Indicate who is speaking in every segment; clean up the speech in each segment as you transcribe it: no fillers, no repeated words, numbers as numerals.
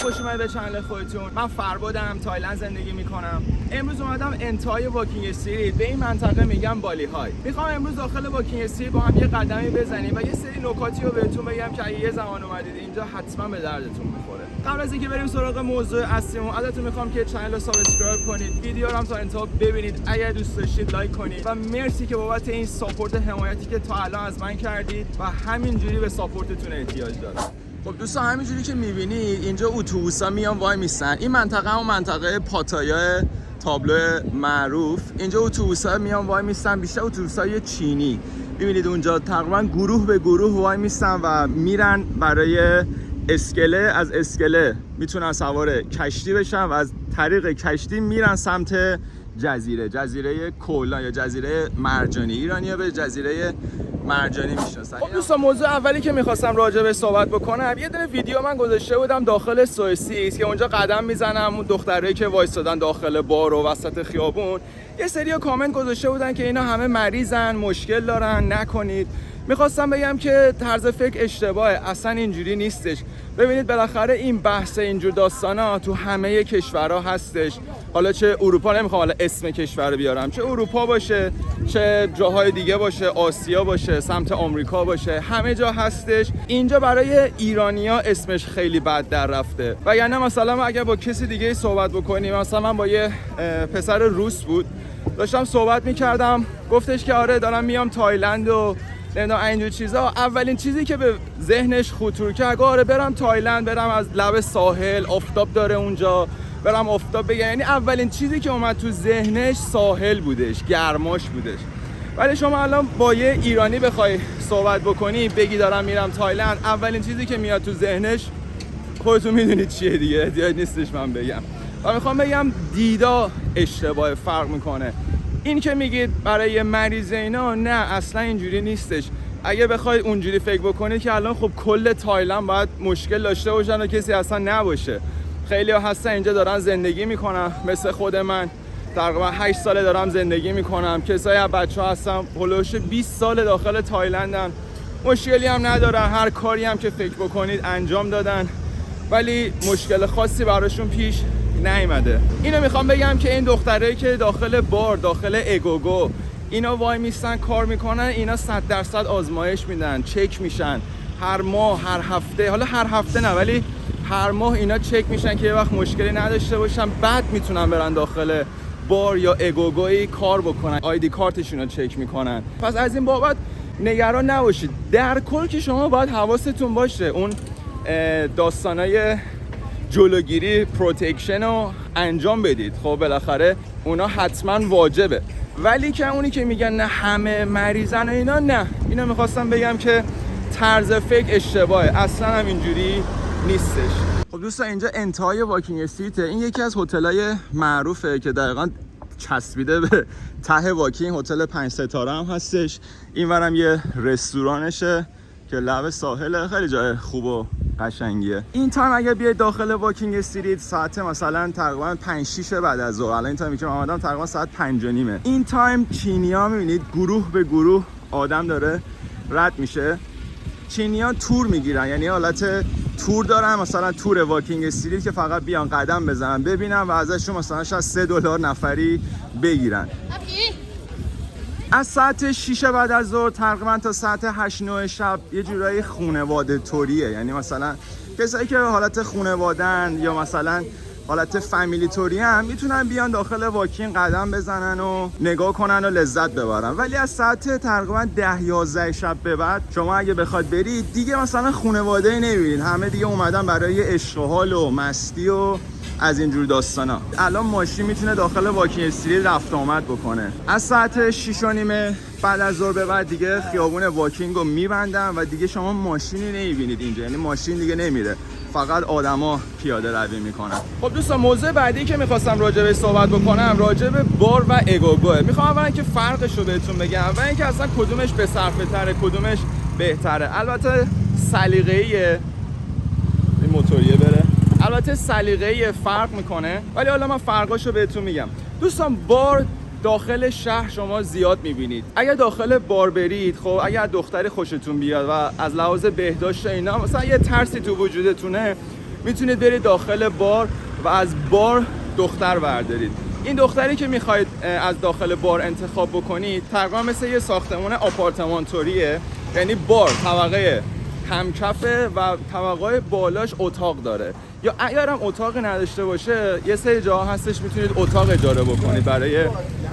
Speaker 1: خوش اومدید به چنل خودتون. من فربادم، تایلند زندگی میکنم. امروز اومدم انتهای واکینگ استریت، به این منطقه میگم بالی های. میخوام امروز داخل واکینگ استریت با هم یه قدمی بزنیم و یه سری نکاتی رو بهتون بگم که اگه یه زمان اومدید اینجا حتما به دردتون میخوره. قبل از اینکه بریم سراغ موضوع اصلیمون، ازتون میخوام که چنل رو سابسکرایب کنید، ویدیو رو هم تا انتها ببینید، اگر دوست داشتید لایک کنید و مرسی که بابت این ساپورت حمایتی که تا الان از من کردید و همینجوری به ساپورتتون احتیاج دارم. خب دوستان، همینجوری که میبینید اینجا اتوبوسا میان وای میسن. این منطقه هم منطقه پاتایا تابلو معروف. اینجا اتوبوسا میان وای میسن، بیشتر اتوبوسای چینی. میبینید اونجا تقریبا گروه به گروه وای میسن و میرن برای اسکله. از اسکله میتونن سوار کشتی بشن و از طریق کشتی میرن سمت جزیره کولا یا جزیره مرجانی. ایرانی‌ها به جزیره مرجانی میشناسن. خب دوستان، موضوع اولی که میخواستم راجع به صحبت بکنم، یه دونه ویدیو من گذاشته بودم داخل سوئیس که اونجا قدم میزنم، اون دخترایی که وایسادن داخل بار و وسط خیابون، یه سری کامنت گذاشته بودن که اینا همه مریضن، مشکل دارن، نکنید. میخواستم بگم که طرز فکر اشتباهه، اصلا اینجوری نیستش. ببینید بالاخره این بحث اینجور داستانا تو همه کشورها هستش. حالا چه اروپا، نمیخوام حالا اسم کشور رو بیارم، چه اروپا باشه، چه جاهای دیگه باشه، آسیا باشه، سمت آمریکا باشه، همه جا هستش. اینجا برای ایرانیا اسمش خیلی بد در رفته. و یعنی مثلا اگه با کسی دیگه صحبت بکنیم، مثلا من با یه پسر روس بود داشتم صحبت میکردم، گفتش که آره دارم میام تایلند و نمیدونم اینجور چیزا. اولین چیزی که به ذهنش خطور کرد، آره برم تایلند، برم از لب ساحل، آفتاب داره اونجا، برم آفتاب بگیرم. یعنی اولین چیزی که اومد تو ذهنش ساحل بودش، گرماش بودش. ولی شما الان با یه ایرانی بخوای صحبت بکنی، بگی دارم میرم تایلند، اولین چیزی که میاد تو ذهنش خودتون میدونید چیه دیگه، احتیاج نیستش من بگم. و میخوام بگم دیدا اشتباه، فرق میکنه. این که میگید برای مریض اینا، نه اصلا اینجوری نیستش. اگه بخواید اونجوری فکر بکنید که الان خب کل تایلند باید مشکل داشته باشن و کسی اصلا نباشه. خیلی ها هستن اینجا دارن زندگی میکنن، مثل خود من تقریبا 8 ساله دارم زندگی میکنم. کسایی از بچه‌ها هستن هولوش 20 سال داخل تایلندن، مشکلی هم ندارن، هر کاری هم که فکر بکنید انجام دادن، ولی مشکل خاصی براشون پیش نیومده. اینو میخوام بگم که این دخترایی که داخل بار، داخل اگوگو اینا وای میستن کار میکنن، اینا 100% آزمایش میدن، چک میشن هر ماه، هر هفته. حالا هر هفته نه، ولی هر ماه اینا چک میشن که یه وقت مشکلی نداشته باشن، بعد میتونن برن داخل بار یا اگوگوی کار بکنن. آیدی کارتشون رو چک میکنن. پس از این بابت نگران نباشید. در کل که شما باید حواستون باشه اون داستانای جلوگیری، پروتکشن رو انجام بدید. خب بالاخره اونا حتما واجبه. ولی که اونی که میگن نه همه مریضن و اینا، نه، اینا میخواستم بگم که طرز فکر اشتباهه، اصلا هم اینجوری نیستش. خب دوستان، اینجا انتهای واکینگ استریته. این یکی از هتل‌های معروفه که دقیقاً چسبیده به ته واکینگ. هتل 5 ستاره هم هستش. اینورم یه رستورانشه که لب ساحل، خیلی جای خوب و قشنگیه. این تایم اگه بیاید داخل واکینگ استریت ساعت مثلا تقریبا 5-6 بعد از ظهر، الان این تایمی که من اومدم تقریبا ساعت 5:30. این تایم چینی‌ها می‌بینید گروه به گروه آدم داره رد میشه. چینی‌ها تور میگیرن، یعنی حالت تور دارن، مثلا تور واکینگ استریت که فقط بیان قدم بزنن ببینن و ازشون مثلا شاید $3 نفری بگیرن. از ساعت 6 بعد از ظهر تقریبا تا ساعت 8-9 شب یه جورایی خانواده توریه. یعنی مثلا کسایی که حالت خانواده‌ان یا مثلا حالت فامیلی توری هم میتونن بیان داخل واکینگ قدم بزنن و نگاه کنن و لذت ببرن. ولی از ساعت تقریبا 10-11 شب به بعد شما اگه بخواد برید دیگه مثلا خانواده‌ای نمیبینید، همه دیگه اومدن برای عشق و حال و مستی و از اینجور داستانا. الان ماشین میتونه داخل واکینگ استریت رفت آمد بکنه. از ساعت 6:30 بعد از ظهر به بعد دیگه خیابون واکینگ رو میبندن و دیگه شما ماشینی نمیبینید اینجا، یعنی ماشین دیگه نمیره، فقط آدما پیاده روی میکنن. خب دوستان، موضوع بعدی که میخواستم راجع به صحبت بکنم راجع به بار و اگوگوه. میخوام اولا که فرقش رو بهتون بگم و اینکه اصلا کدومش به صرفه تره، کدومش بهتره. البته سلیقه‌ایه این موتوریه بره، البته سلیقه‌ای فرق میکنه، ولی حالا من فرقاشو بهتون میگم. دوستان، بار داخل شهر شما زیاد میبینید. اگر داخل بار برید، خب اگر دختری خوشتون بیاد و از لحاظ بهداشت اینا مثلا یه ترسی تو وجودتونه، میتونید برید داخل بار و از بار دختر بردارید. این دختری که میخواید از داخل بار انتخاب بکنید تقریبا مثل یه ساختمان آپارتمان طوریه، یعنی بار طبقه همکفه و طبقه بالاش اتاق داره، یا اگرم اتاقی نداشته باشه یه سری جاها هستش میتونید اتاق اجاره بکنید برای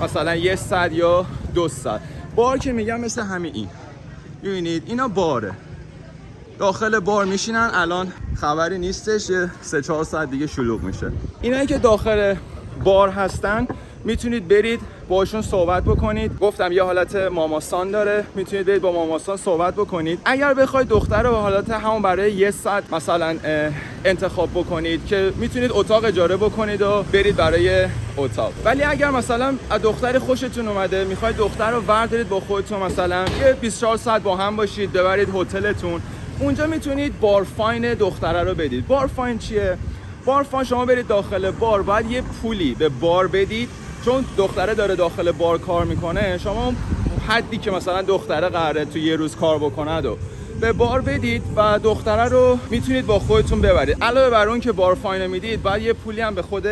Speaker 1: مثلا 1 ساعت یا 2 ساعت. بار که میگم مثل همین این، ببینید اینا باره، داخل بار میشینن. الان خبری نیستش، یه 3-4 ساعت دیگه شلوغ میشه. اینایی که داخل بار هستن میتونید برید باشون صحبت بکنید. گفتم یه حالت ماماسان داره، میتونید برید با ماماسان صحبت بکنید. اگر بخواید دختر رو به حالت همون برای 1 ساعت مثلا انتخاب بکنید که میتونید اتاق اجاره بکنید و برید برای اتاق. ولی اگر مثلا از دختر خوشتون اومده میخواید دختر رو وردارید با خودتون، مثلا یه 24 ساعت با هم باشید، ببرید هتلتون، اونجا میتونید بارفاین دختره رو بدید. بارفاین چیه؟ بارفاین شما برید داخل بار، باید یه پولی به بار بدید، چون دختره داره داخل بار کار میکنه، شما حدی که مثلا دختره قراره تو یه روز کار بکنه و به بار بدید و دختره رو میتونید با خودتون ببرید. علاوه بر اون که بارفاین میدید باید یه پولی هم به خود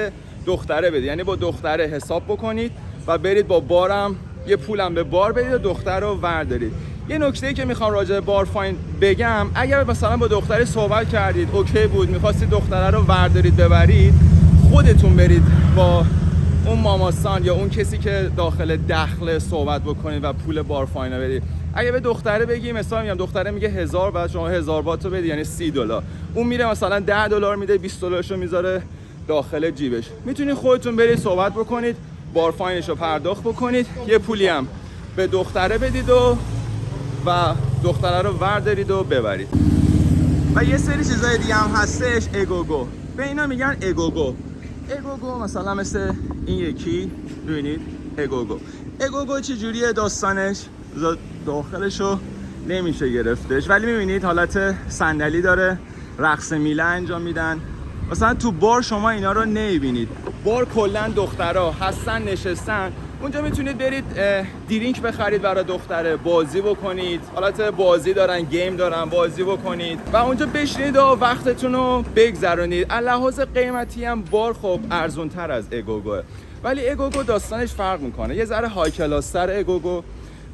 Speaker 1: دختره بدید، یعنی با دختره حساب بکنید و برید با بارم یه پولم به بار بدید و دختر رو وردارید. یه نکته‌ای که میخوام راجع به بارفاین بگم، اگر مثلا با دختری صحبت کردید اوکی بود، میخواستید دختره رو وردارید ببرید، خودتون برید با اون ماماسان یا اون کسی که داخل دخل صحبت بکنید و پول بارفاین رو بدید. اگه به دختره بگی، مثلا میگم دختره میگه 1000، بعد شما 1000 بات رو بدی، یعنی $30، اون میره مثلا $10 میده، $20 رو میذاره داخل جیبش. میتونید خودتون برید صحبت بکنید، بارفاینش رو پرداخت بکنید، یه پولی هم به دختره بدید و دختره رو وردارید و ببرید. و یه سری چیزای دیگه هم هستش، اگوگو. به اینا میگن اگوگو. اگوگو مثلا مثل این یکی، ببینید اگوگو چه جوریه داستانش؟ داخلشو نمیشه گرفتش، ولی میبینید حالت صندلی داره، رقص میله انجام میدن. مثلا تو بار شما اینا رو نمیبینید، بار کلا دخترها هستن نشستن، اونجا میتونید برید درینک بخرید برای دختره، بازی بکنید، حالت بازی دارن، گیم دارن، بازی بکنید و اونجا بشینید و وقتتون رو بگذرونید. لحاظ قیمتی هم بار خب ارزون تر از اگوگوه، ولی اگوگو داستانش فرق میکنه، یه ذره های کلاس تر اگوگو،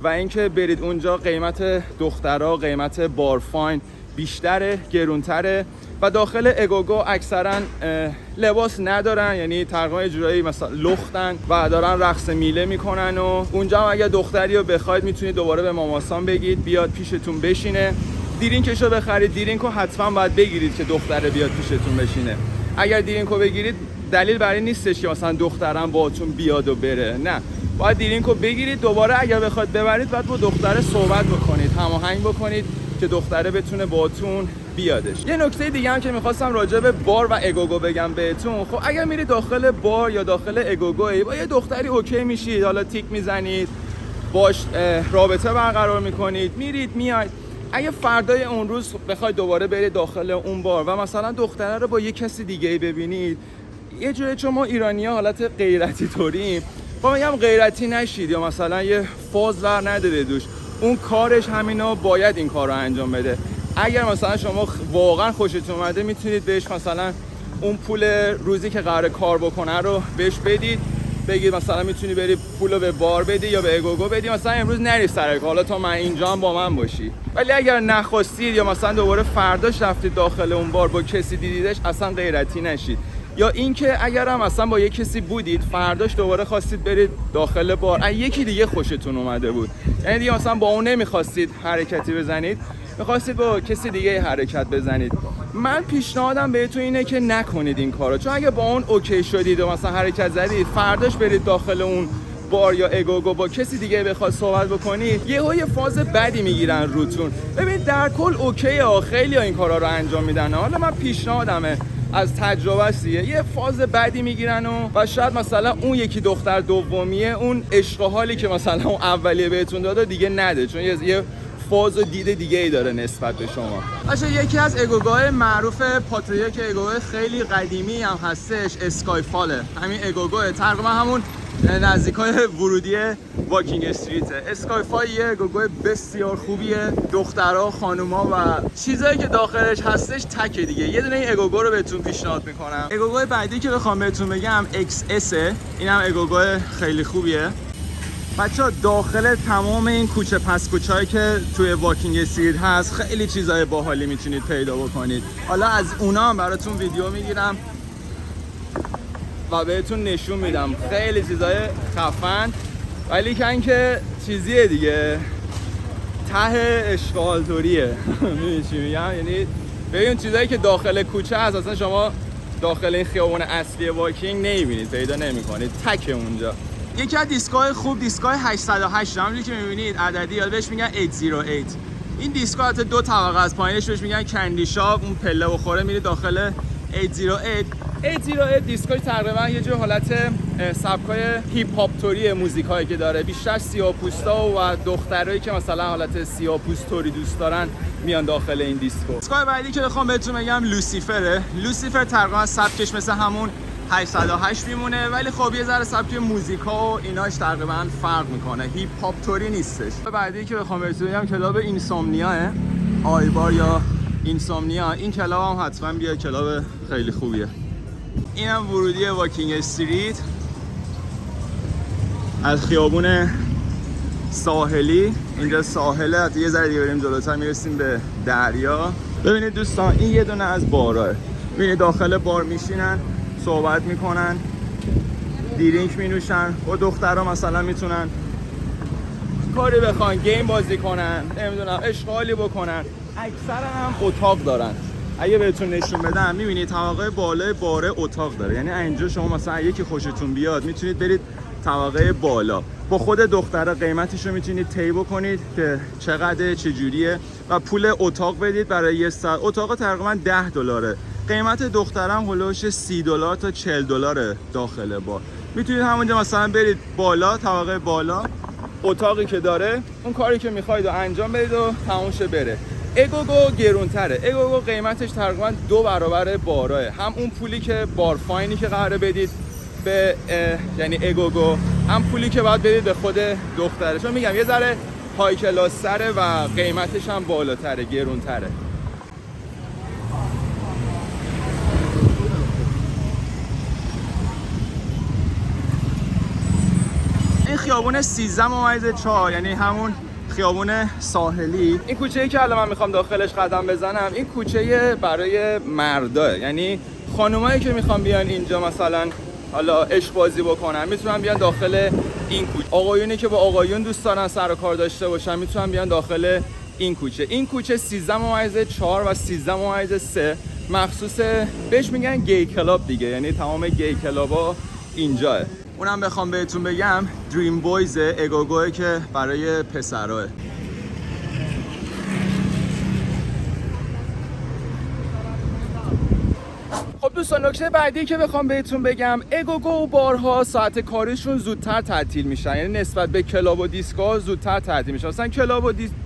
Speaker 1: و اینکه برید اونجا قیمت دخترها، قیمت بارفاین بیشتره، گرونتره. و داخل اگوگو اکثرا لباس ندارن، یعنی تقریبا جورایی مثلا لختن و دارن رقص میله میکنن و اونجا هم اگه دختری رو بخواید میتونید دوباره به ماماسان بگید بیاد پیشتون بشینه. درینکشو بخرید، درینکو حتما باید بگیرید که دختره بیاد پیشتون بشینه. اگر درینکو بگیرید دلیل برای نیستش که مثلا دخترم باهاتون بیاد و بره، نه، باید درینکو بگیرید. دوباره اگر بخواید ببرید باید با دختره صحبت بکنید، هماهنگ بکنید که دختره بتونه باهاتون بیادش. یه نکته دیگه هم که می‌خواستم راجع به بار و اگوگو بگم بهتون، خب اگر میرید داخل بار یا داخل اگوگو با یه دختری اوکی میشید، حالا تیک میزنید، باش رابطه برقرار میکنید، میرید میاید. اگه فردای اون روز بخواید دوباره برید داخل اون بار و مثلا دختره رو با یه کسی دیگه ببینید، یه جوری چون ما ایرانی‌ها حالت غیرتی طوریم، با میگم غیرتی نشید یا مثلا یه فاز ور نداره دوش، اون کارش همینا باید این کار رو انجام بده. اگر مثلا شما واقعا خوشتون اومده میتونید بهش مثلا اون پول روزی که قراره کار بکنه رو بهش بدید، بگید مثلا میتونی بری پولو به بار بدی یا به اگوگو بدی، مثلا امروز نری سر کار، حالا تا من اینجا هم با من باشی. ولی اگر نخواستید یا مثلا دوباره فرداش رفتید داخل اون بار با کسی دیدیدش، اصلا غیرتی نشید. یا اینکه اگر هم مثلا با یه کسی بودید فرداش دوباره خواستید برید داخل بار، یکی دیگه خوشتون اومده بود، یعنی دیگه مثلا با اون نمیخواستید حرکتی بزنید، میخواستید با کسی دیگه حرکت بزنید، من پیشنهادم بهتون اینه که نکنید این کارو. چون اگه با اون اوکی شدید و مثلا حرکت زدید، فرداش برید داخل اون بار یا اگوگو با کسی دیگه بخواد صحبت بکنید، یه فاز بدی میگیرن روتون. ببین در کل اوکیه، خیلی این کارا رو انجام میدن، حالا من پیشنهادمه از تجربه استیه، یه فاز بدی میگیرن و شاید مثلا اون یکی دختر دومیه اون عشق و حالی که مثلا اون اولیه بهتون داده دیگه نده، چون یه فاز و دید دیگه ای داره نسبت به شما. باشه یکی از اگوگاه معروف پاتایا که اگوگاه خیلی قدیمی هم هستش اسکای فاله. همین اگوگاه تقریبا همون نزدیکای ورودی واکینگ استریته. اسکای فال یه اگوگاه بسیار خوبیه. دخترها، خانوما و چیزایی که داخلش هستش تکه دیگه. یه دونه این اگوگاه رو بهتون پیشنهاد میکنم. اگوگاه بعدی که بخوام بهتون بگم XS، اینم اگوگاه خیلی خوبیه. بچه‌ها داخل تمام این کوچه پس کوچه‌ای که توی واکینگ استریت هست خیلی چیزای باحالی میتونید پیدا بکنید. حالا از اونا هم براتون ویدیو میگیرم و بهتون نشون میدم. خیلی چیزای خفن، ولی کن که چیزیه دیگه، ته اشغالطوریه. میدونی چی میگم؟ یعنی ببین چیزایی که داخل کوچه هست اصلا شما داخل این خیابون اصلی واکینگ نمیبینید، پیدا نمیکنید، تک اونجا. یکی از دیسکای خوب دیسکای 808 همونجوری که میبینید عددی، یاد بهش میگن 808. این دیسکا حتی دو طبقه از پایینش بهش میگن کندی شاپ، اون پله بخوره میری داخل 808. 808 دیسکای تقریبا یه جور حالت سبکای هیپ هاپ توری موزیکایی که داره، بیشتر سیاه‌پوستا و دخترایی که مثلا حالت سیاه‌پوست توری دوست دارن میان داخل این دیسکو. دیسکای بعدی که بخوام بهتون بگم لوسیفره. لوسیفر تقریبا سبکش مثل همون 808 میمونه، ولی خب یه ذره سبک موزیکا و ایناش تقریبا فرق میکنه، هیپ هاپ توری نیستش. بعدی که بخوام بهتون بگم کلاب اینسامنیاه، آیبار یا اینسامنیا. این کلاب هم حتما بیا، کلاب خیلی خوبیه. اینم ورودی واکینگ استریت از خیابون ساحلی. اینجا ساحله، یه ذره دیگه بریم جلوتر میرسیم به دریا. ببینید دوستان این یه دونه از باراه. ببینید داخل بار میشینن، صحبت میکنن، دیرینک مینوشن. و دخترها مثلا میتونن کاری بخوان، گیم بازی کنن، نمیدونم اشغالی بکنن. اکثرا هم اتاق دارن. اگه بهتون نشون بدم میبینید طبقه بالای باره اتاق داره. یعنی اینجا شما مثلا یکی خوشتون بیاد میتونید برید طبقه بالا، با خود دختره قیمتش رو میتونید طی بکنید که چقدر چجوریه و پول اتاق بدید برای یه ساعت. اتاق تقریبا $10. قیمت دخترم هلوش $30 تا $40 داخل بار. میتونید همونجا مثلا برید بالا، طبقه بالا، اتاقی که داره اون کاری که میخواید و انجام بدید و تموم شه بره. اگوگو گرونتره. اگوگو قیمتش تقریبا 2 برابر باراه. هم اون پولی که بار فاینی که قراره بدید به یعنی اگوگو، هم پولی که باید بدید به خود دختره. چون میگم یه ذره های کلاس تره و قیمتش هم بالاتره، گرونتره. این خیابون 13/4 یعنی همون خیابون ساحلی. این کوچه‌ای که الان من میخوام داخلش قدم بزنم، این کوچه برای مرداه. یعنی خانومایی که میخوان بیان اینجا مثلا حالا عشق بازی بکنن میتونن بیان داخل این کوچه. آقایونی که با آقایون دوست دارن سر و کار داشته باشن میتونن بیان داخل این کوچه. این کوچه 13/4 و 13/3 مخصوص بهش میگن گی کلاب دیگه، یعنی تمام گی کلابا اینجاه. اونم بخوام بهتون بگم دریم بویز اگوگوه که برای پسراه. خب دوستان نکته بعدی که بخوام بهتون بگم، اگوگو و بارها ساعت کاریشون زودتر تعطیل میشن. یعنی نسبت به کلاب و دیسکو زودتر تعطیل میشن. مثلا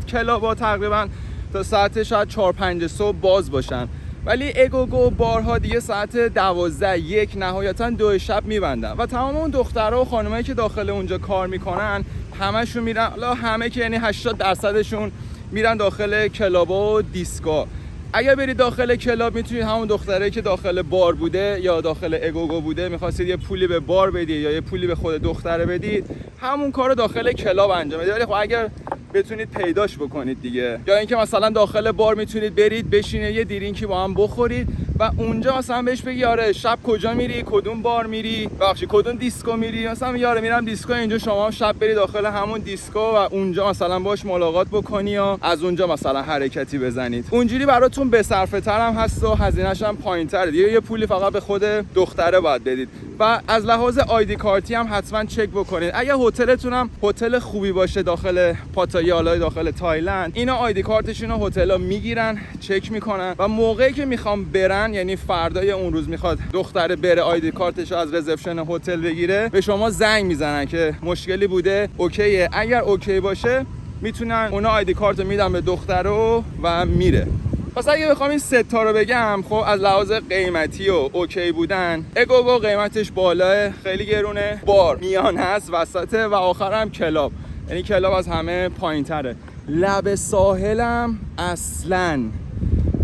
Speaker 1: کلابا تقریبا تا ساعت شاید 4-5 صبح باز باشن، ولی اگوگو و بارها دیگه ساعت 12 1 نهایتا 2 شب میبندن و تمام اون دخترها و خانمایی که داخل اونجا کار میکنن همشون میرن، حالا همه که یعنی 80% میرن داخل کلابا و دیسکو. اگر برید داخل کلاب میتونید همون دختره که داخل بار بوده یا داخل اگوگو بوده میخواستید یه پولی به بار بدید یا یه پولی به خود دختره بدید، همون کارو داخل کلاب انجام بدید. ولی خب اگر بتونید پیداش بکنید دیگه، یا اینکه مثلا داخل بار میتونید برید بشینید یه درینکی با هم بخورید و اونجا مثلا بهش بگی آره شب کجا میری، کدوم بار میری، بخشی کدوم دیسکو میری، مثلا یاره میرم دیسکو اینجا، شما هم شب برید داخل همون دیسکو و اونجا مثلا باش ملاقات بکنی یا از اونجا مثلا حرکتی بزنید. اونجوری براتون به صرفه تر هم هست و هزینه‌ش هم پایین‌تره دیگه. یه پولی فقط به خود دختره باید بدید. و از لحاظ آیدی کارتی هم حتما چک بکنید. اگه هتلتون هم هتل خوبی باشه داخل پاتایا، داخل تایلند، اینا آیدی کارتشون رو هتل‌ها میگیرن، چک میکنن و موقعی که میخوام برن، یعنی فردای اون روز میخواد دختره بره آیدی کارتش رو از رزپشن هتل بگیره، به شما زنگ میزنن که مشکلی بوده، اوکیه. اگر اوکی باشه میتونن اونا آیدی کارت رو میدن به دخترو و میره. پس اگه بخوام این سه تا رو بگم، خب از لحاظ قیمتی و اوکی بودن، اگوگو قیمتش بالاه، خیلی گرونه، بار میان هست، وسطه و آخر هم کلاب، یعنی کلاب از همه پایین‌تره. لب ساحلم اصلا،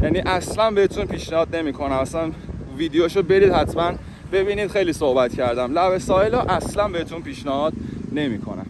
Speaker 1: یعنی اصلا بهتون پیشنهاد نمی‌کنم، اصلا ویدیوشو برید حتما ببینید، خیلی صحبت کردم. لب ساحل رو اصلا بهتون پیشنهاد نمی‌کنم.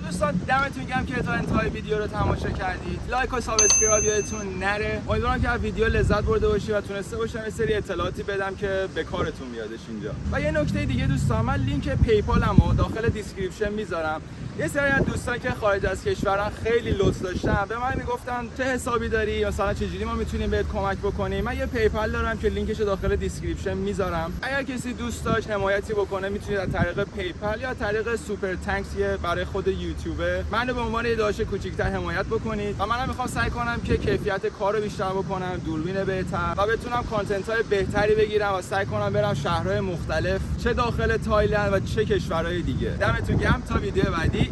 Speaker 1: دوستان دمتون گرم که تا انتهای ویدیو رو تماشا کردید. لایک و سابسکرایب یادتون نره. امیدوارم که از ویدیو لذت برده باشید و تونسته باشم یه سری اطلاعاتی بدم که به کارتون میادش اینجا. و یه نکته دیگه دوستان، من لینک پیپالمو داخل دیسکریپشن میذارم. یه سری از دوستان که خارج از کشورن خیلی لطف داشتن، به من میگفتن چه حسابی داری، مثلا چجوری ما میتونیم بهت کمک بکنیم. من یه پیپال دارم که لینکش داخل دیسکریپشن میذارم. اگر کسی دوست داشت حمایتی بکنه، میتونید از طریق پیپال یا طریق سوپر تانکس برای خود یوتیوب منو به عنوان یه داش کوچیک‌تر حمایت بکنید. و منم میخوام سعی کنم که کیفیت کار رو بیشتر بکنم، دوربین بهتر، و بتونم کانتنت‌های بهتری بگیرم و سعی کنم برم شهرهای مختلف، چه داخل تایلند و چه کشورهای دیگه. دمتون گرم، تا ویدیو بعدی.